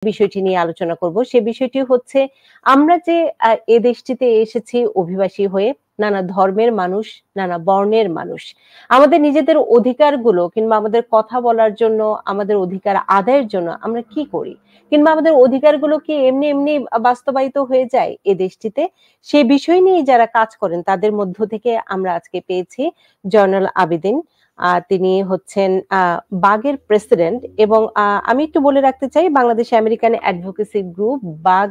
বিষয়টি নিয়ে আলোচনা করব। সে বিষয়টি হচ্ছে আমরা যে এ দেশটিতে এসেছি অভিবাসী হয়ে, নানা ধর্মের মানুষ, নানা বর্ণের মানুষ। আমাদের নিজেদের অধিকারগুলো কিংবা আমাদের কথা বলার জন্য, আমাদের অধিকার আদায়ের জন্য আমরা কি করি? কিংবা আমাদের অধিকারগুলো কি এমনি বাস্তবায়িত হয়ে যায় এ দেশটিতে? সে বিষয় নিয়ে যারা কাজ করেন তাদের মধ্য থেকে আমরা আজকে পেয়েছি জয়নাল আবেদীন। তিনি হচ্ছেন বাগের প্রেসিডেন্ট এবং আমি একটু বলে রাখতে চাই বাংলাদেশ আমেরিকান অ্যাডভোকেসি গ্রুপ বাগ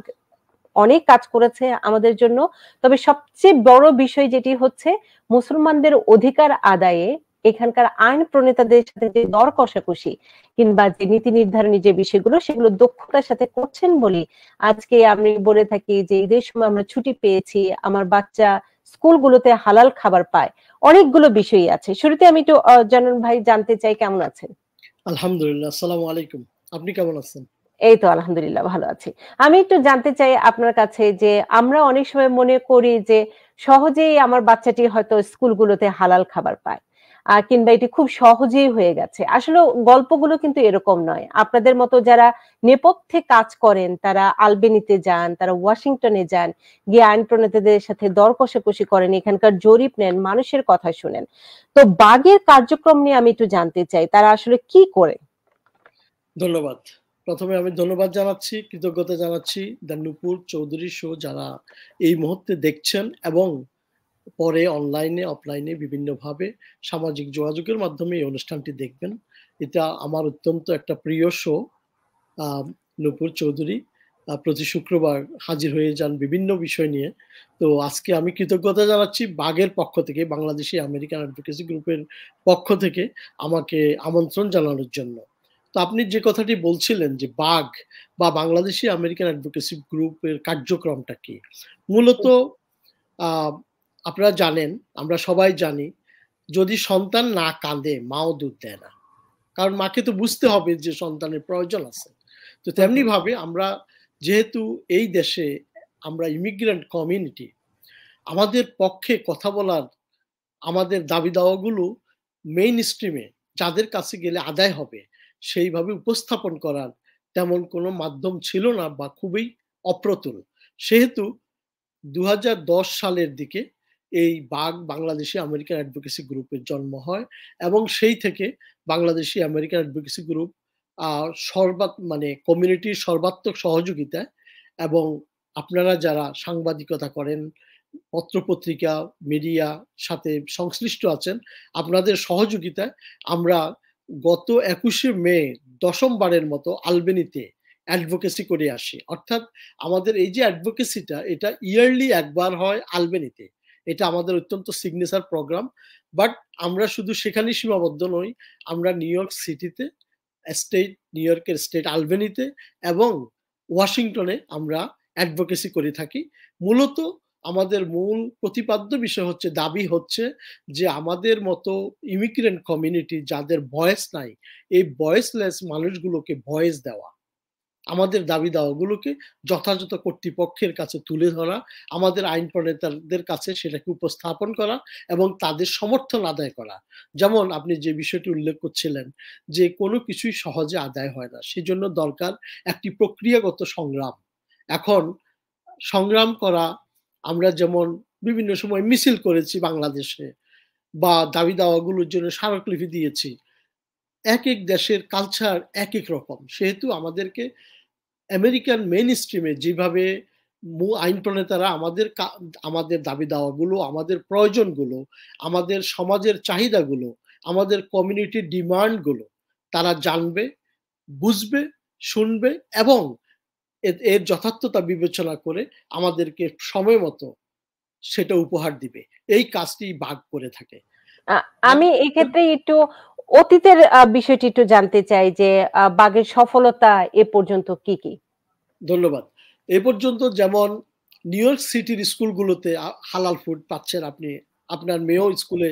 অনেক কাজ করেছে আমাদের জন্য। তবে সবচেয়ে বড় বিষয় যেটি হচ্ছে মুসলমানদের অধিকার আদায়ে এখানকার আইন প্রণেতাদের সাথে যে দর কষাকষি কিংবা যে নীতি নির্ধারণী যে বিষয়গুলো সেগুলো দক্ষতার সাথে করছেন বলে আজকে আমি বলে থাকি যে ঈদের সময় আমরা ছুটি পেয়েছি, আমার বাচ্চা স্কুলগুলোতে হালাল খাবার পায়। অনেকগুলো বিষয়ই আছে। শুরুতে আমি একটু জানান ভাই জানতে চাই কেমন আছেন? আলহামদুলিল্লাহ, আসসালামু আলাইকুম। আপনি কেমন আছেন? এই তো আলহামদুলিল্লাহ ভালো আছি। আমি একটু জানতে চাই আপনার কাছে যে আমরা অনেক সময় মনে করি যে সহজেই আমার বাচ্চাটি হয়তো স্কুলগুলোতে হালাল খাবার পায়। কিংবা এটি খুব সহজেই হয়ে গেছে। আসলে গল্পগুলো কিন্তু এরকম নয়। আপনাদের মতো যারা নেপথ্যে কাজ করেন, তারা আলবেনিতে যান, তারা ওয়াশিংটনে যান, গিয়ে আইন প্রণেতাদের সাথে দর কষাকষি করেন, এখানকার জরিপ নেন, মানুষের কথা শোনেন। তো বাগের কার্যক্রম নিয়ে আমি একটু জানতে চাই। তারা আসলে কি করে? ধন্যবাদ। প্রথমে আমি ধন্যবাদ জানাচ্ছি, কৃতজ্ঞতা জানাচ্ছি দ্য নূপুর চৌধুরী শো যারা এই মুহূর্তে দেখছেন এবং পরে অনলাইনে অফলাইনে বিভিন্নভাবে সামাজিক যোগাযোগের মাধ্যমে এই অনুষ্ঠানটি দেখবেন। এটা আমার অত্যন্ত একটা প্রিয় শো। নূপুর চৌধুরী প্রতি শুক্রবার হাজির হয়ে যান বিভিন্ন বিষয় নিয়ে। তো আজকে আমি কৃতজ্ঞতা জানাচ্ছি বাগের পক্ষ থেকে, বাংলাদেশি আমেরিকান অ্যাডভোকেসি গ্রুপের পক্ষ থেকে আমাকে আমন্ত্রণ জানানোর জন্য। তো আপনি যে কথাটি বলছিলেন যে বাগ বা বাংলাদেশি আমেরিকান অ্যাডভোকেসি গ্রুপের কার্যক্রমটা কি, মূলত আপনারা জানেন, আমরা সবাই জানি, যদি সন্তান না কাঁদে মাও দুধ দেয় না, কারণ মাকে তো বুঝতে হবে যে সন্তানের প্রয়োজন আছে। তো তেমনি ভাবে আমরা যেহেতু এই দেশে আমরা ইমিগ্রেন্ট কমিউনিটি, আমাদের পক্ষে কথা বলার, আমাদের দাবি দাওয়াগুলো মেইন স্ট্রিমে যাদের কাছে গেলে আদায় হবে সেইভাবে উপস্থাপন করার তেমন কোনো মাধ্যম ছিল না বা খুবই অপ্রতুল। সেহেতু 2010 সালের দিকে এই বাগ বাংলাদেশি আমেরিকান অ্যাডভোকেসি গ্রুপের জন্ম হয় এবং সেই থেকে বাংলাদেশি আমেরিকান অ্যাডভোকেসি গ্রুপ মানে কমিউনিটির সর্বাত্মক সহযোগিতায় এবং আপনারা যারা সাংবাদিকতা করেন, পত্রপত্রিকা, মিডিয়া সাথে সংশ্লিষ্ট আছেন, আপনাদের সহযোগিতায় আমরা গত 21শে মে 10ম বারের মতো আলবেনিতে অ্যাডভোকেসি করে আসি। অর্থাৎ আমাদের এই যে অ্যাডভোকেসিটা, এটা ইয়ারলি একবার হয় আলবেনিতে। এটা আমাদের অত্যন্ত সিগনেচার প্রোগ্রাম। বাট আমরা শুধু সেখানেই সীমাবদ্ধ নই। আমরা নিউ ইয়র্ক সিটিতে, নিউ ইয়র্কের স্টেট আলবেনিতে এবং ওয়াশিংটনে আমরা অ্যাডভোকেসি করে থাকি। মূলত আমাদের মূল প্রতিপাদ্য বিষয় হচ্ছে, দাবি হচ্ছে যে আমাদের মতো ইমিগ্রেন্ট কমিউনিটি যাদের ভয়েস নাই, এই ভয়েসলেস মানুষগুলোকে ভয়েস দেওয়া, আমাদের দাবি দাওয়াগুলোকে যথাযথ কর্তৃপক্ষের কাছে তুলে ধরা, আমাদের আইন প্রণেতাদের কাছে সেটাকে উপস্থাপন করা এবং তাদের সমর্থন আদায় করা। যেমন আপনি যে বিষয়টি উল্লেখ করছিলেন যে কোনো কিছুই সহজে আদায় হয় না, সেজন্য দরকার একটি প্রক্রিয়াগত সংগ্রাম। এখন সংগ্রাম করা, আমরা যেমন বিভিন্ন সময় মিছিল করেছি বাংলাদেশে বা দাবি দাওয়াগুলোর জন্য স্মারকলিপি দিয়েছি, এক এক দেশের কালচার এক এক রকম। সেহেতু আমাদেরকে আমেরিকান মেইন স্ট্রিমে যেভাবে আইন প্রণেতারা আমাদের দাবি দাওয়াগুলো, আমাদের প্রয়োজনগুলো, আমাদের সমাজের চাহিদাগুলো, আমাদের কমিউনিটির ডিমান্ডগুলো তারা জানবে, বুঝবে, শুনবে এবং এর যথার্থতা বিবেচনা করে আমাদেরকে সময় মতো সেটা উপহার দিবে। এই কাজটি বাগ করে থাকে। আমি এই ক্ষেত্রে একটু অতীতের বিষয়টি একটু জানতে চাই যে বাগের সফলতা এ পর্যন্ত কি কি? ধন্যবাদ। এ পর্যন্ত যেমন নিউ ইয়র্ক সিটির স্কুলগুলোতে হালাল ফুড পাচ্ছেন আপনি। আপনার মেয়েও স্কুলে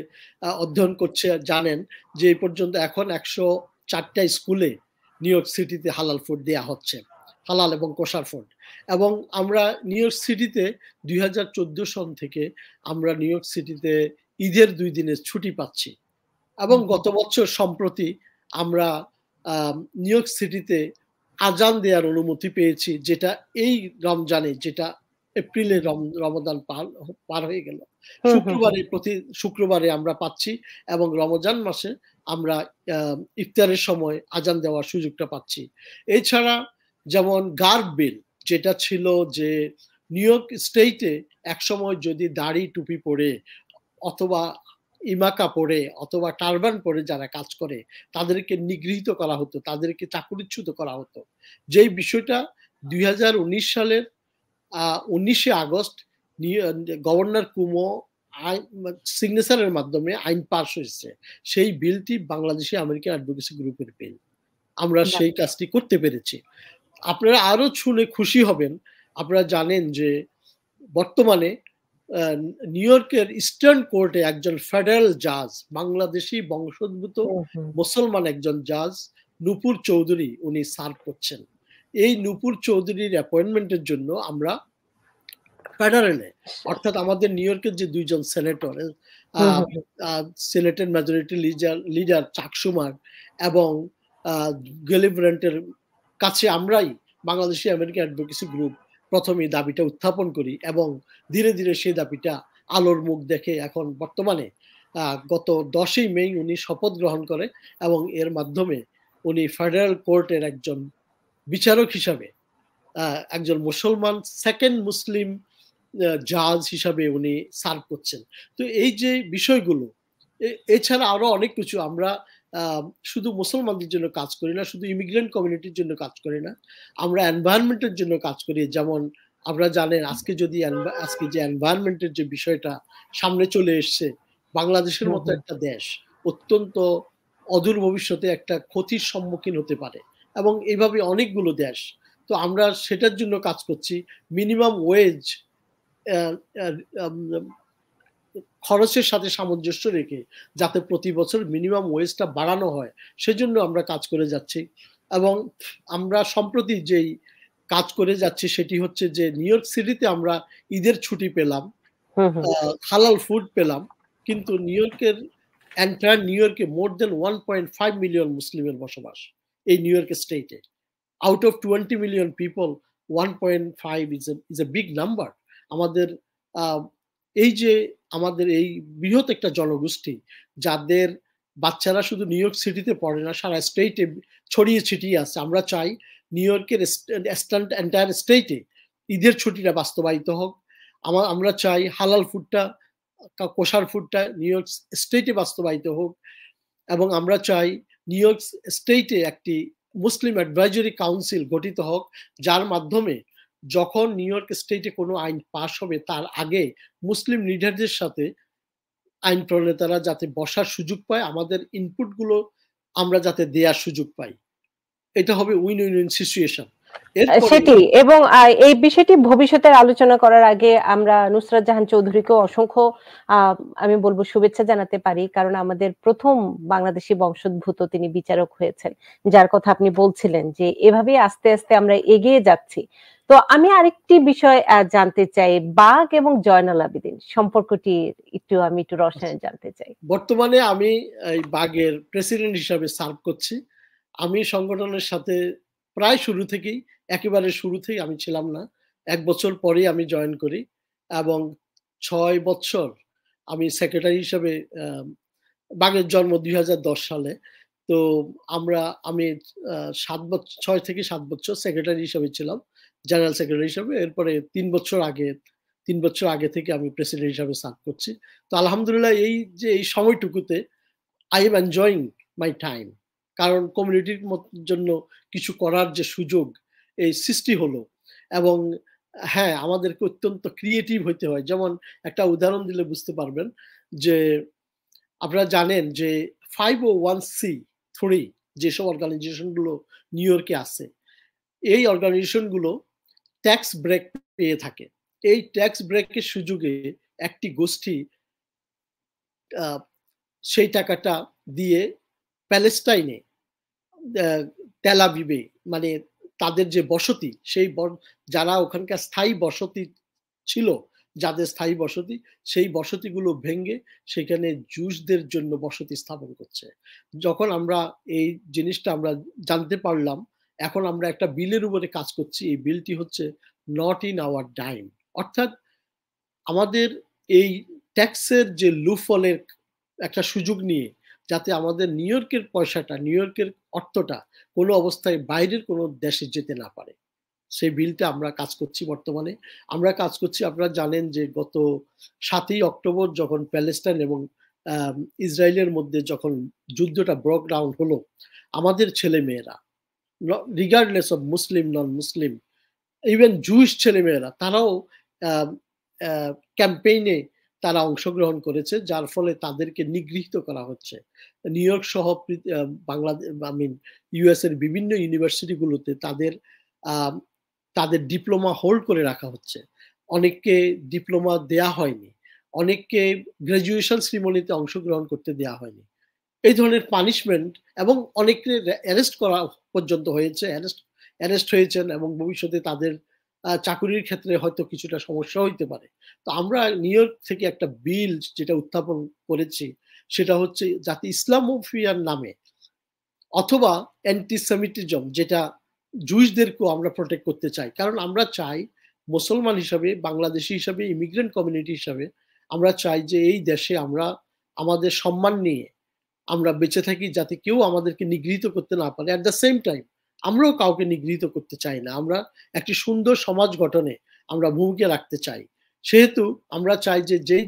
অধ্যয়ন করছে, জানেন যে এই পর্যন্ত এখন 104টা স্কুলে নিউ ইয়র্ক সিটিতে হালাল ফুড দেয়া হচ্ছে, হালাল এবং কোশার ফুড। এবং আমরা নিউ ইয়র্ক সিটিতে 2014 সন থেকে আমরা নিউ ইয়র্ক সিটিতে ঈদের 2 দিনের ছুটি পাচ্ছি এবং গত বছর সম্প্রতি আমরা নিউ ইয়র্ক সিটিতে আজান দেওয়ার অনুমতি পেয়েছি, যেটা এই রমজানে, যেটা এপ্রিলে রমাদান পার হয়ে গেল, প্রতি শুক্রবারে আমরা পাচ্ছি, এবং রমজান মাসে আমরা ইফতারের সময় আজান দেওয়ার সুযোগটা পাচ্ছি। এছাড়া যেমন গার্ব বিল, যেটা ছিল যে নিউ ইয়র্ক স্টেটে একসময় যদি দাড়ি টুপি পরে অথবা ইমাকা পরে অথবা টারবান পরে যারা কাজ করে তাদেরকে নিগৃহীত করা হতো, তাদেরকে চাকরিচ্যুত করা হতো। যেই বিষয়টা 2019 সালের 19শে আগস্ট গভর্নর কুমো সিগনেচারের মাধ্যমে আইন পাস হয়েছে। সেই বিলটি বাংলাদেশি আমেরিকান অ্যাডভোকেসি গ্রুপের বিল। আমরা সেই কাজটি করতে পেরেছি। আপনারা আরো শুনে খুশি হবেন, আপনারা জানেন যে বর্তমানে নিউ ইয়র্কের ইস্টার্ন কোর্টে একজন ফেডারেল জাজ, বাংলাদেশি বংশোদ্ভূত মুসলমান একজন জাজ নূপুর চৌধুরী, উনি সার্ভ করছেন। এই নূপুর চৌধুরীর অ্যাপয়েন্টমেন্টের জন্য আমরা ফেডারেলে, অর্থাৎ আমাদের নিউ ইয়র্কের যে দুইজন সেনেটর, সিনেটের মেজরিটি লিডার চাক শুমার এবং গিলিব্রান্টের কাছে আমরাই বাংলাদেশি আমেরিকান অ্যাডভোকেসি গ্রুপ প্রথমে দাবিটা উত্থাপন করি, এবং ধীরে ধীরে সেই দাবিটা আলোর মুখ দেখে এখন বর্তমানে গত 10ই মে উনি শপথ গ্রহণ করে, এবং এর মাধ্যমে উনি ফেডারেল কোর্টের একজন বিচারক হিসাবে, একজন মুসলমান সেকেন্ড মুসলিম জাজ হিসাবে উনি সার্ভ করছেন। তো এই যে বিষয়গুলো, এছাড়া আরো অনেক কিছু, আমরা শুধু মুসলমানদের জন্য কাজ করি না, শুধু ইমিগ্রেন্ট কমিউনিটির জন্য কাজ করি না, আমরা এনভায়রনমেন্টের জন্য কাজ করি। যেমন আপনারা জানেন আজকে যে এনভায়রনমেন্টের যে বিষয়টা সামনে চলে এসছে, বাংলাদেশের মতো একটা দেশ অত্যন্ত অদূর ভবিষ্যতে একটা ক্ষতির সম্মুখীন হতে পারে, এবং এইভাবে অনেকগুলো দেশ। তো আমরা সেটার জন্য কাজ করছি। মিনিমাম ওয়েজ খরচের সাথে সামঞ্জস্য রেখে যাতে প্রতি বছর মিনিমাম ওয়েজটা বাড়ানো হয়, সেজন্য আমরা কাজ করে যাচ্ছি। এবং আমরা সম্প্রতি যেই কাজ করে যাচ্ছি সেটি হচ্ছে যে নিউ ইয়র্ক সিটিতে আমরা ঈদের ছুটি পেলাম, হালাল ফুড পেলাম, কিন্তু নিউ ইয়র্কে মোর দেন 1.5 মিলিয়ন মুসলিমের বসবাস এই নিউ ইয়র্ক স্টেটে। Out of 20 million people, 1.5 is a big number. আমাদের এই যে আমাদের এই বৃহৎ একটা জনগোষ্ঠী, যাদের বাচ্চারা শুধু নিউ ইয়র্ক সিটিতে পড়ে না, সারা স্টেটে ছড়িয়ে ছিটিয়ে আছে, আমরা চাই নিউ ইয়র্কের এন্টায়ার স্টেটে ঈদের ছুটিটা বাস্তবায়িত হোক। আমরা চাই হালাল ফুডটা, কোশার ফুডটা নিউ ইয়র্ক স্টেটে বাস্তবায়িত হোক, এবং আমরা চাই নিউ ইয়র্ক স্টেটে একটি মুসলিম অ্যাডভাইজরি কাউন্সিল গঠিত হোক, যার মাধ্যমে যখন নিউ ইয়র্ক স্টেটে কোনো আইন পাস হবে তার আগে মুসলিম লিডারদের সাথে আইন প্রণেতারা যাতে বসার সুযোগ পায়, আমাদের ইনপুটগুলো আমরা যাতে দেওয়ার সুযোগ পাই। এটা হবে উইন উইন সিচুয়েশন। সেটি, এবং এই বিষয়টি ভবিষ্যতের আলোচনা করার আগে আমরা নুসরাত জাহান চৌধুরীকেও অসংখ্য আমি বলবো শুভেচ্ছা জানাতে পারি, কারণ আমাদের প্রথম বাংলাদেশি বংশোদ্ভূত তিনি বিচারক হয়েছেন, যার কথা আপনি বলছিলেন যে এভাবেই আস্তে আস্তে আমরা এগিয়ে যাচ্ছি। তো আমি আরেকটি বিষয় জানতে চাই, বাগ এবং জয়নাল আবেদিন সম্পর্কটি আমি একটু রসায়ন জানতে চাই। বর্তমানে আমি এই বাগের প্রেসিডেন্ট হিসাবে সার্ভ করছি। আমি সংগঠনের সাথে প্রায় একেবারে শুরু থেকেই আমি ছিলাম না, 1 বছর পরেই আমি জয়েন করি, এবং 6 বছর আমি সেক্রেটারি হিসাবে, বাগের জন্ম 2010 সালে। তো আমি 6 থেকে 7 বছর সেক্রেটারি হিসাবে ছিলাম, জেনারেল সেক্রেটারি হিসাবে। এরপরে 3 বছর আগে থেকে আমি প্রেসিডেন্ট হিসাবে সার্ভ করছি। তো আলহামদুলিল্লাহ এই সময়টুকুতে I am enjoying my time, কারণ কমিউনিটির জন্য কিছু করার যে সুযোগ এই সৃষ্টি হলো। এবং হ্যাঁ, আমাদেরকে অত্যন্ত ক্রিয়েটিভ হইতে হয়। যেমন একটা উদাহরণ দিলে বুঝতে পারবেন যে আপনারা জানেন যে 501c3 যেসব অর্গানাইজেশন গুলো নিউ ইয়র্কে আছে, এই অর্গানাইজেশন গুলো ট্যাক্স ব্রেক পেয়ে থাকে। এই ট্যাক্স ব্রেকের সুযোগে একটি গোষ্ঠী সেই টাকাটা দিয়ে প্যালেস্টাইনে, তেল আবিবে, মানে তাদের যে বসতি, যারা ওখানকার স্থায়ী বসতি ছিল, যাদের স্থায়ী বসতি, সেই বসতিগুলো ভেঙে সেখানে জুসদের জন্য বসতি স্থাপন করছে। যখন আমরা এই জিনিসটা আমরা জানতে পারলাম, এখন আমরা একটা বিলের উপরে কাজ করছি। এই বিলটি হচ্ছে নট ইন আওয়ার ডাইম। অর্থাৎ আমাদের এই ট্যাক্সের যে লুফলের একটা সুযোগ নিয়ে যাতে আমাদের নিউ ইয়র্কের পয়সাটা, নিউ ইয়র্কের অর্থটা কোনো অবস্থায় বাইরের কোনো দেশে যেতে না পারে। সেই বিলটা আমরা কাজ করছি বর্তমানে। আমরা কাজ করছি, আপনারা জানেন যে গত ৭ই অক্টোবর যখন প্যালেস্টাইন এবং ইসরায়েলের মধ্যে যখন যুদ্ধটা ব্রোক ডাউন হলো, আমাদের ছেলেমেয়েরা regardless of Muslim, non Muslim, even Jewish ছেলেমেয়েরা তারাও ক্যাম্পেইনে তারা অংশগ্রহণ করেছে, যার ফলে তাদেরকে নিগৃহীত করা হচ্ছে। নিউ ইয়র্ক সহ বাংলাদেশ, ইউএস এর বিভিন্ন ইউনিভার্সিটিগুলোতে তাদের ডিপ্লোমা হোল্ড করে রাখা হচ্ছে। অনেককে ডিপ্লোমা দেয়া হয়নি, অনেককে গ্রাজুয়েশন সেরিমনিতে অংশগ্রহণ করতে দেয়া হয়নি। এই ধরনের পানিশমেন্ট, এবং অনেককে অ্যারেস্ট করা পর্যন্ত হয়েছে, অ্যারেস্ট হয়েছেন, এবং ভবিষ্যতে তাদের চাকুরির ক্ষেত্রে হয়তো কিছুটা সমস্যা হইতে পারে। তো আমরা নিউ ইয়র্ক থেকে একটা বিল যেটা উত্থাপন করেছি, সেটা হচ্ছে যাতে ইসলামোফিয়ার নামে অথবা অ্যান্টিসেমিটিজম, যেটা জুইশদেরকেও আমরা প্রোটেক্ট করতে চাই। কারণ আমরা চাই মুসলমান হিসাবে, বাংলাদেশি হিসাবে, ইমিগ্রেন্ট কমিউনিটি হিসাবে আমরা চাই যে এই দেশে আমরা আমাদের সম্মান নিয়ে আমরা বেঁচে থাকি, যাতে কেউ আমাদেরকে নিগৃহীত করতে না পারে। অ্যাট দ্য সেম টাইম আমরাও কাউকে নিগৃহীত করতে চাই না। আমরা একটি সুন্দর সমাজ গঠনে আমরা ভূমিকা রাখতে চাই। সেহেতু আমরা চাই যে যেই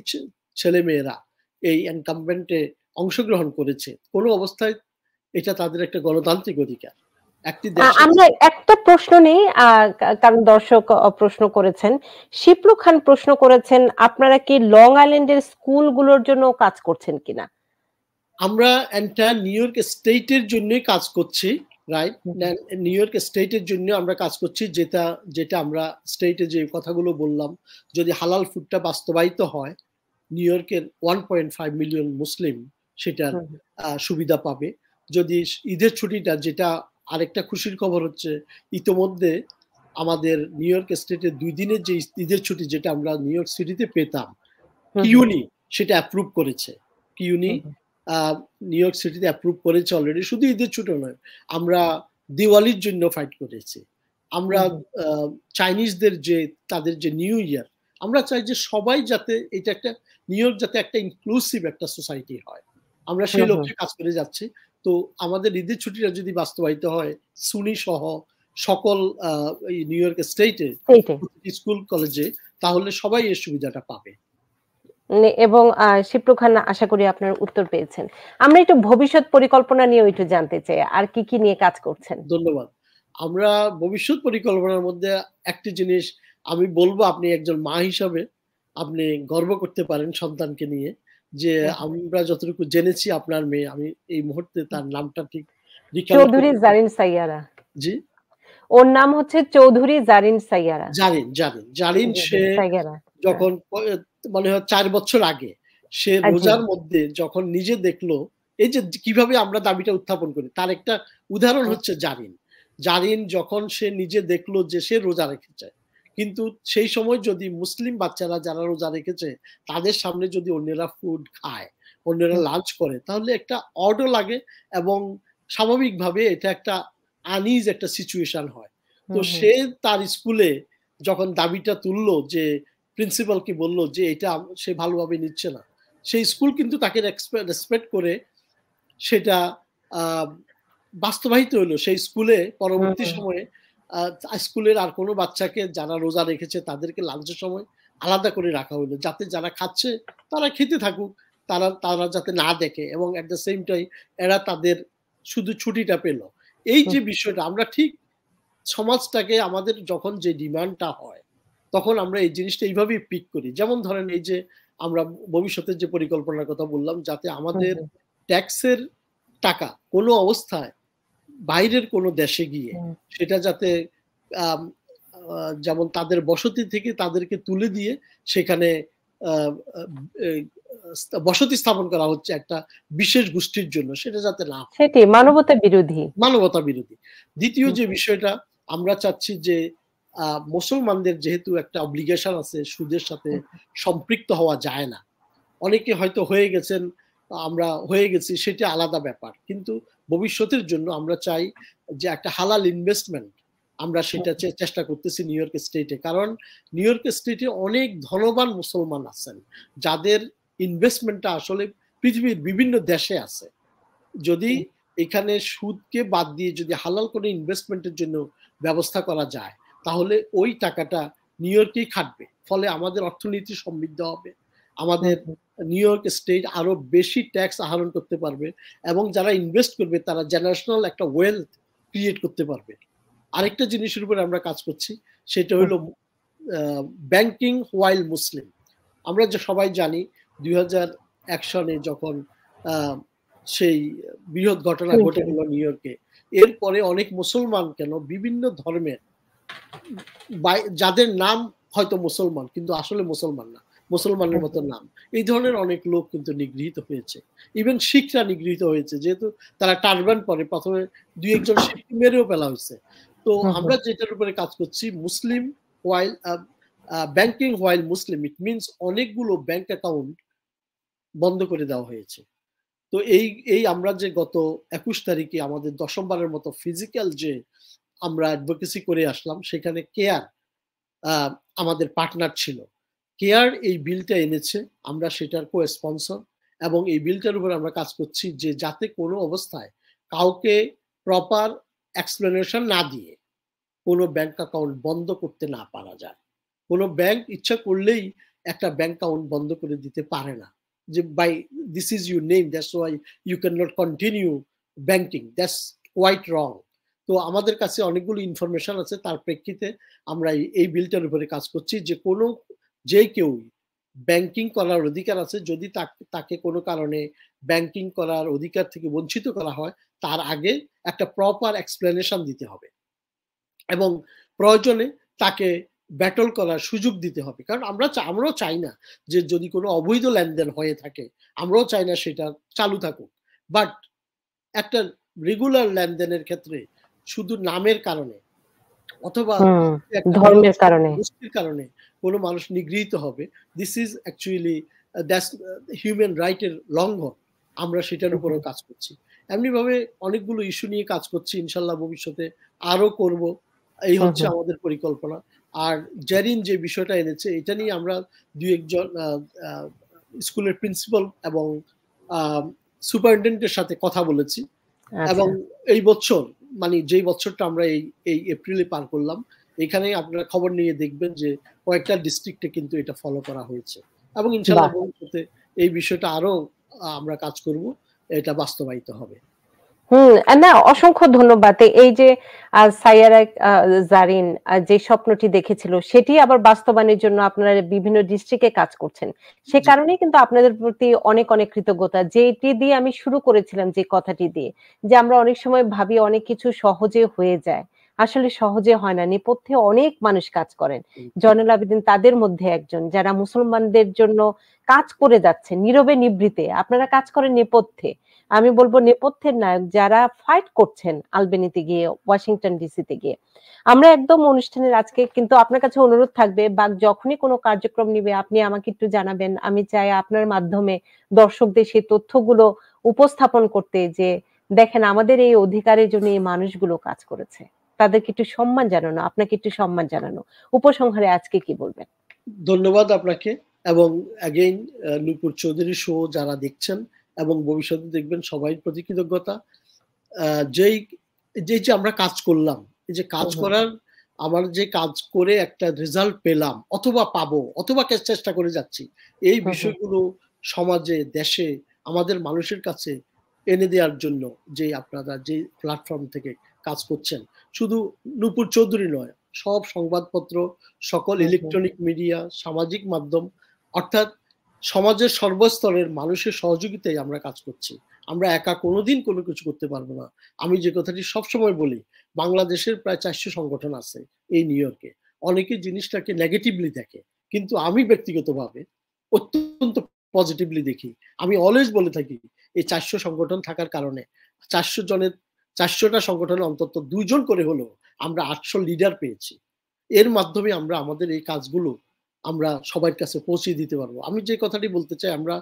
ছেলে মেয়েরা এই এনকামমেন্টে অংশগ্রহণ করেছে, কোনো অবস্থায় এটা তাদের একটা গণতান্ত্রিক অধিকার। একটি দেশে আমরা একটা প্রশ্ন নেই, কারণ দর্শক প্রশ্ন করেছেন। শিপলু খান প্রশ্ন করেছেন, আপনারা কি লং আইল্যান্ডের স্কুলগুলোর জন্য কাজ করছেন কিনা? আমরা এন্টায়ার নিউ ইয়র্ক স্টেটের জন্যই কাজ করছি, রাইট? নিউ ইয়র্ক স্টেটের জন্য আমরা কাজ করছি, যেটা আমরা স্টেটে যে কথাগুলো বললাম, যদি হালাল ফুডটা বাস্তবায়িত হয়, নিউ ইয়র্কের 1.5 মিলিয়ন মুসলিম সেটার সুবিধা পাবে। যদি ঈদের ছুটিটা, যেটা আরেকটা খুশির খবর হচ্ছে, ইতোমধ্যে আমাদের নিউ ইয়র্ক স্টেটের 2 দিনের যে ঈদের ছুটি, যেটা আমরা নিউ ইয়র্ক সিটিতে পেতাম, কিউনি সেটা অ্যাপ্রুভ করেছে। কিউনি নিউ ইয়র্ক সিটিতে অ্যাপ্রুভ করেছে অলরেডি। শুধু ঈদের ছুটি নয়, আমরা দিওয়ালির জন্য ফাইট করেছি। আমরা চাইনিজদের যে তাদের যে নিউ ইয়ার, আমরা চাই যে সবাই যাতে এটা একটা নিউ ইয়র্ক যাতে একটা ইনক্লুসিভ একটা সোসাইটি হয়, আমরা সেই লক্ষ্যে কাজ করে যাচ্ছি। তো আমাদের ঈদের ছুটিটা যদি বাস্তবায়িত হয় সুনি সহ সকল নিউ ইয়র্ক স্টেটে স্কুল কলেজে, তাহলে সবাই এর সুবিধাটা পাবে। এবং শিপ্রু খান, আশা করি আপনার উত্তর পেয়েছেন। আমরা একটু ভবিষ্যৎ পরিকল্পনা নিয়ে একটু জানতে চাই, আর কি কি নিয়ে কাজ করছেন? ধন্যবাদ। আমরা ভবিষ্যৎ পরিকল্পনার মধ্যে একটি জিনিস আমি বলবো, আপনি একজন মা হিসাবে আপনি গর্ব করতে পারেন সন্তানকে নিয়ে, যে আমরা যতটুকু জেনেছি আপনার মেয়ে, আমি এই মুহূর্তে তার নামটা ঠিক চৌধুরী জারিন সাইয়ারা। জি, ওর নাম হচ্ছে চৌধুরী জারিন সাইয়ারা। জারিন সে যখন মনে হয় 4 বছর আগে সে রোজার মধ্যে যখন নিজে দেখলো, এই যে কিভাবে আমরা দাবিটা উত্থাপন করি, তার একটা উদাহরণ হচ্ছে জারিন যখন সে নিজে দেখলো যে সে রোজা রেখেছে, কিন্তু সেই সময় যদি মুসলিম বাচ্চারা যারা রোজা রেখেছে তাদের সামনে যদি অন্যেরা ফুড খায়, অন্যেরা লাঞ্চ করে, তাহলে একটা অডও লাগে, এবং স্বাভাবিকভাবে এটা একটা আনইজ একটা সিচুয়েশন হয়। তো সে তার স্কুলে যখন দাবিটা তুললো, যে প্রিন্সিপালকে বললো যে এটা সে ভালোভাবে নিচ্ছে না, সেই স্কুল কিন্তু তাকে রেসপেক্ট করে সেটা বাস্তবায়িত হলো। সেই স্কুলে পরবর্তী সময়ে স্কুলের আর কোনো বাচ্চাকে যারা রোজা রেখেছে তাদেরকে লাঞ্চের সময় আলাদা করে রাখা হলো, যাতে যারা খাচ্ছে তারা খেতে থাকুক, তারা যাতে না দেখে, এবং এট দ্য সেম টাইম এরা তাদের শুধু ছুটিটা পেল। এই যে বিষয়টা, আমরা ঠিক সমাজটাকে আমাদের যখন যে ডিমান্ডটা হয়, তখন আমরা এই জিনিসটা এইভাবেই পিক করি। যেমন ধরেন, এই যে আমরা ভবিষ্যতের যে পরিকল্পনার কথা বললাম, যাতে আমাদের ট্যাক্সের টাকা কোনো অবস্থায় বাইরের কোনো দেশে গিয়ে সেটা যাতে যেমন তাদের বসতি থেকে তাদেরকে তুলে দিয়ে সেখানে বসতি স্থাপন করা হচ্ছে একটা বিশেষ গোষ্ঠীর জন্য, সেটা যাতে না, সেটি মানবতা বিরোধী। দ্বিতীয় যে বিষয়টা, আমরা চাচ্ছি যে মুসলমানদের যেহেতু একটা অব্লিগেশন আছে, সুদের সাথে সম্পৃক্ত হওয়া যায় না। অনেকে হয়তো হয়ে গেছেন, আমরা হয়ে গেছি, সেটা আলাদা ব্যাপার, কিন্তু ভবিষ্যতের জন্য আমরা চাই যে একটা হালাল ইনভেস্টমেন্ট আমরা সেটা চেষ্টা করতেছি নিউ ইয়র্ক স্টেটে। কারণ নিউ ইয়র্ক স্টেটে অনেক ধনবান মুসলমান আছেন যাদের ইনভেস্টমেন্টটা আসলে পৃথিবীর বিভিন্ন দেশে আছে। যদি এখানে সুদকে বাদ দিয়ে যদি হালাল করে ইনভেস্টমেন্টের জন্য ব্যবস্থা করা যায় তাহলে ওই টাকাটা নিউ ইয়র্কেই খাটবে, ফলে আমাদের অর্থনীতি সমৃদ্ধ হবে, আমাদের নিউ ইয়র্ক স্টেট আরো বেশি ট্যাক্স আহরণ করতে পারবে এবং যারা ইনভেস্ট করবে তারা জেনারেশনাল একটা ওয়েলথ ক্রিয়েট করতে পারবে। আরেকটা জিনিসের উপরে আমরা কাজ করছি, সেটা হলো ব্যাংকিং হোয়াইল মুসলিম। আমরা যে সবাই জানি 2001 সনে যখন সেই বৃহৎ ঘটনা ঘটে গেল নিউ ইয়র্কে, এরপরে অনেক মুসলমান কেন বিভিন্ন ধর্মের যাদের নাম হয়তো মুসলমান কিন্তু আসলে মুসলমান না, মুসলমানের মতো নাম, এই ধরনের অনেক লোক কিন্তু নিগৃহীত হয়েছে। ইভেন শিখরা নিগৃহীত হয়েছে, যেহেতু তারা টারবান পরে প্রথমে দুই একজন শিখ মেরেও ফেলা হয়েছে। তো আমরা যেটার উপরে কাজ করছি Muslim while banking while Muslim, it means অনেকগুলো ব্যাংক অ্যাকাউন্ট বন্ধ করে দেওয়া হয়েছে। তো এই আমরা যে গত 21 তারিখে আমাদের দশমবারের মতো ফিজিক্যাল যে আমরা অ্যাডভোকেসি করে আসলাম, সেখানে কেয়ার আমাদের পার্টনার ছিল। কেয়ার এই বিলটা এনেছে, আমরা সেটার কো স্পন্সর, এবং এই বিলটার উপর আমরা কাজ করছি যে যাতে কোনো অবস্থায় কাউকে প্রপার এক্সপ্লেনেশন না দিয়ে কোনো ব্যাংক অ্যাকাউন্ট বন্ধ করতে না পারা যায়। কোনো ব্যাংক ইচ্ছা করলেই একটা ব্যাংক অ্যাকাউন্ট বন্ধ করে দিতে পারে না, যে by this is your name that's why you can not continue banking, that's quite wrong. তো আমাদের কাছে অনেকগুলো ইনফরমেশন আছে, তার প্রেক্ষিতে আমরা এই বিলটার উপরে কাজ করছি যে যে কেউ ব্যাংকিং করার অধিকার আছে, যদি তাকে কোনো কারণে ব্যাংকিং করার অধিকার থেকে বঞ্চিত করা হয় তার আগে একটা প্রপার এক্সপ্লেনেশন দিতে হবে এবং প্রয়োজনে তাকে ব্যাটল করার সুযোগ দিতে হবে। কারণ আমরাও চাই না যে যদি কোনো অবৈধ লেনদেন হয়ে থাকে, আমরাও চাই না সেটা চালু থাকুক, বাট একটা রেগুলার লেনদেনের ক্ষেত্রে শুধু নামের কারণে অথবা ধর্মের কারণে কোনো মানুষ নিগৃহীত হবে, this is actually that's human রাইটের লঙ্ঘন। আমরা সেটার উপরেও কাজ করছি। এমনি ভাবে অনেকগুলো ইস্যু নিয়ে কাজ করছি, ইনশাল্লাহ ভবিষ্যতে আরো করব, এই হচ্ছে আমাদের পরিকল্পনা। আর জেরিন যে বিষয়টা এনেছে এটা নিয়ে আমরা দুই একজন স্কুলের প্রিন্সিপাল এবং সুপারিনটেন্ডেন্টের সাথে কথা বলেছি, এবং এই বছর মানে যেই বছরটা আমরা এই এপ্রিলে পার করলাম, এখানে আপনারা খবর নিয়ে দেখবেন যে কয়েকটা ডিস্ট্রিক্টে কিন্তু এটা ফলো করা হয়েছে, এবং ইনশাআল্লাহ ভবিষ্যতে এই বিষয়টা আরো আমরা কাজ করব, এটা বাস্তবায়িত হবে। না, অসংখ্য ধন্যবাদ। এই যে সাইয়ারা জারিন যে স্বপ্নটি দেখেছিল সেটি আবার বাস্তবায়নের জন্য আপনারা বিভিন্ন ডিস্ট্রিক্টে কাজ করছেন, সে কারণেই কিন্তু আপনাদের প্রতি অনেক অনেক কৃতজ্ঞতা। যেটি দিয়ে আমি শুরু করেছিলাম, যে কথাটি দিয়ে, যে আমরা অনেক সময় ভাবি অনেক কিছু সহজে হয়ে যায়, আসলে সহজে হয় না। নেপথ্যে অনেক মানুষ কাজ করেন, জয়নুল আবেদিন তাদের মধ্যে একজন, যারা মুসলমানদের জন্য কাজ করে যাচ্ছে নীরবে নিভৃতে। আপনারা কাজ করেন নেপথ্যে, আমি বলবো নেপথ্যের নায়ক যারা ফাইট করছেন আলবেনিতে গিয়ে, ওয়াশিংটন ডিসিতে গিয়ে। আমরা একদম অনুষ্ঠানের আজকে কিন্তু আপনার কাছে অনুরোধ থাকবে, বা যখনই কোনো কার্যক্রম নিবে আপনি আমাকে একটু জানাবেন। আমি চাই আপনার মাধ্যমে দর্শকদের সেই তথ্যগুলো উপস্থাপন করতে, যে দেখেন আমাদের এই অধিকারের জন্য এই মানুষগুলো কাজ করেছে, তাদেরকে একটু সম্মান জানানো, আপনাকে একটু সম্মান জানানো। উপসংহারে আজকে কি বলবেন? ধন্যবাদ আপনাকে, এবং অ্যাগেইন নূপুর চৌধুরী শো যারা দেখছেন এবং ভবিষ্যতে দেখবেন, সবাই প্রতি কৃতজ্ঞতা। যে আমরা কাজ করলাম, এই যে কাজ করার, আমার যে কাজ করে একটা রেজাল্ট পেলাম অথবা পাবো অথবা চেষ্টা করে যাচ্ছি, এই বিষয়গুলো সমাজে, দেশে আমাদের মানুষের কাছে এনে দেওয়ার জন্য যে আপনারা যে প্ল্যাটফর্ম থেকে কাজ করছেন, শুধু নূপুর চৌধুরী নয়, সব সংবাদপত্র, সকল ইলেকট্রনিক মিডিয়া, সামাজিক মাধ্যম, অর্থাৎ সমাজের সর্বস্তরের মানুষের সহযোগিতায় আমরা কাজ করছি। আমরা একা কোনোদিন কোনো কিছু করতে পারবো না। আমি যে কথাটি সবসময় বলি, বাংলাদেশের প্রায় 400 সংগঠন আছে এই নিউ ইয়র্কে। অনেকে জিনিসটাকে নেগেটিভলি দেখে, কিন্তু আমি ব্যক্তিগতভাবে অত্যন্ত পজিটিভলি দেখি। আমি অলওয়েজ বলে থাকি, এই 400 সংগঠন থাকার কারণে 400টা সংগঠনে অন্তত 2 জন করে হলেও আমরা 800 লিডার পেয়েছি। এর মাধ্যমে আমরা আমাদের এই কাজগুলো আমরা সবার কাছে পৌঁছে দিতে পারবো। আমি যে কথাটি বলতে চাই, আমরা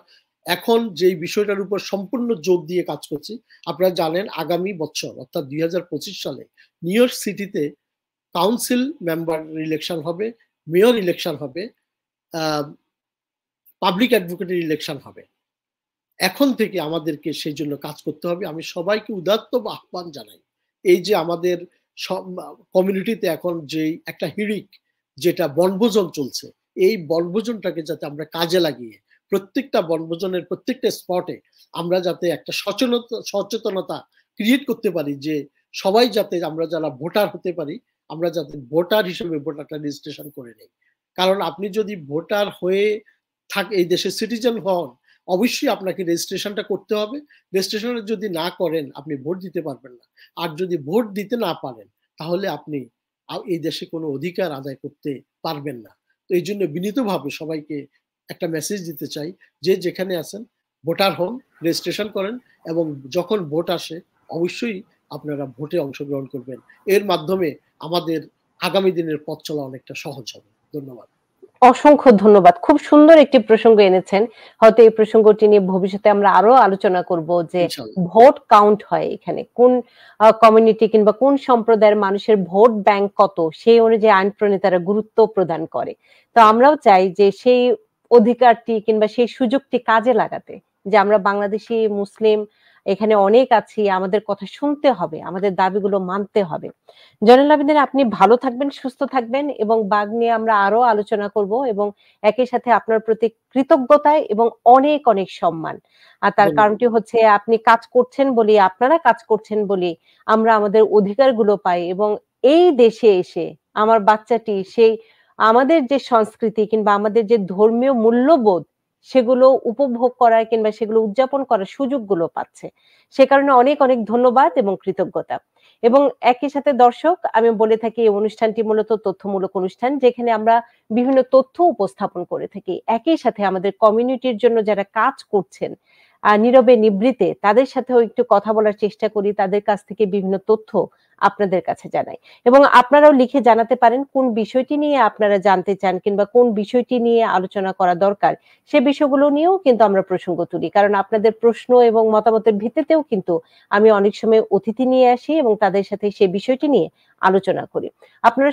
এখন যেই বিষয়টার উপর সম্পূর্ণ জোর দিয়ে কাজ করছি, আপনারা জানেন আগামী বছর অর্থাৎ 2025 সালে নিউ ইয়র্ক সিটিতে কাউন্সিল মেম্বার ইলেকশন হবে, মেয়র ইলেকশন হবে, পাবলিক অ্যাডভোকেটের ইলেকশন হবে। এখন থেকে আমাদেরকে সেই জন্য কাজ করতে হবে। আমি সবাইকে উদাত্ত আহ্বান জানাই, এই যে আমাদের কমিউনিটিতে এখন যে একটা হিড়িক যেটা বনভোজন চলছে, এই বনভোজনটাকে যাতে আমরা কাজে লাগিয়ে প্রত্যেকটা বনভোজনের প্রত্যেকটা স্পটে আমরা যাতে একটা সচেতনতা ক্রিয়েট করতে পারি, যে সবাই যাতে আমরা যারা ভোটার হতে পারি, আমরা যাতে ভোটার হিসেবে ভোটারটা রেজিস্ট্রেশন করে নেই। কারণ আপনি যদি ভোটার হয়ে এই দেশের সিটিজেন হন, অবশ্যই আপনাকে রেজিস্ট্রেশনটা করতে হবে। রেজিস্ট্রেশন যদি না করেন আপনি ভোট দিতে পারবেন না। আর যদি ভোট দিতে না পারেন তাহলে আপনি এই দেশে কোনো অধিকার আদায় করতে পারবেন না। তো এই জন্য বিনীতভাবে সবাইকে একটা মেসেজ দিতে চাই, যে যেখানে আছেন ভোটার হন, রেজিস্ট্রেশন করেন, এবং যখন ভোট আসে অবশ্যই আপনারা ভোটে অংশগ্রহণ করবেন। এর মাধ্যমে আমাদের আগামী দিনের পথ চলা অনেকটা সহজ হবে। ধন্যবাদ। অসংখ্য ধন্যবাদ। খুব সুন্দর একটি প্রসঙ্গ এনেছেন। হয়তো এই প্রসঙ্গটি নিয়ে ভবিষ্যতে আমরা আরো আলোচনা করব, যে ভোট কাউন্ট হয় এখানে কোন কমিউনিটি কিংবা কোন সম্প্রদায়ের মানুষের ভোট ব্যাংক কত, সেই অনুযায়ী আইন প্রণেতারা গুরুত্ব প্রদান করে। তো আমরাও চাই যে সেই অধিকারটি কিংবা সেই সুযোগটি কাজে লাগাতে, যে আমরা বাংলাদেশি মুসলিম এখানে অনেক আছি, আমাদের কথা শুনতে হবে, আমাদের দাবিগুলো মানতে হবে। জয়নুল আবেদিন, আপনি ভালো থাকবেন, সুস্থ থাকবেন, এবং বাঘ নিয়ে আমরা আরো আলোচনা করব, এবং একই সাথে আপনার প্রতি কৃতজ্ঞতায় এবং অনেক অনেক সম্মান। আর তার কারণটি হচ্ছে আপনি কাজ করছেন বলি, আপনারা কাজ করছেন বলি আমরা আমাদের অধিকারগুলো পাই, এবং এই দেশে এসে আমার বাচ্চাটি সেই আমাদের যে সংস্কৃতি কিংবা আমাদের যে ধর্মীয় মূল্যবোধ সেগুলো উপভোগ করার কিংবা সেগুলো উদযাপন করার সুযোগগুলো পাচ্ছে। সে কারণে অনেক অনেক ধন্যবাদ এবং কৃতজ্ঞতা। এবং একই সাথে দর্শক, আমি বলে থাকি এই অনুষ্ঠানটি মূলত তথ্যমূলক অনুষ্ঠান, যেখানে আমরা বিভিন্ন তথ্য উপস্থাপন করে থাকি। একই সাথে আমাদের কমিউনিটির জন্য যারা কাজ করছেন নীরবে নিভৃতে, তাদের সাথেও একটু কথা বলার চেষ্টা করি, তাদের কাছ থেকে বিভিন্ন তথ্য আপনাদের কাছে জানাই। এবং আপনারাও লিখে জানাতে পারেন কোন বিষয়টি নিয়ে আপনারা জানতে চান কিংবা কোন বিষয়টি নিয়ে আলোচনা করা দরকার, সে বিষয়গুলো নিয়েও কিন্তু আমরা প্রসঙ্গ তুলি। কারণ আপনাদের প্রশ্ন এবং মতামতের ভিত্তিতেও কিন্তু আমি অনেক সময় অতিথি নিয়ে আসি এবং তাদের সাথে সে বিষয়টি নিয়ে আলোচনা করি। আপনারা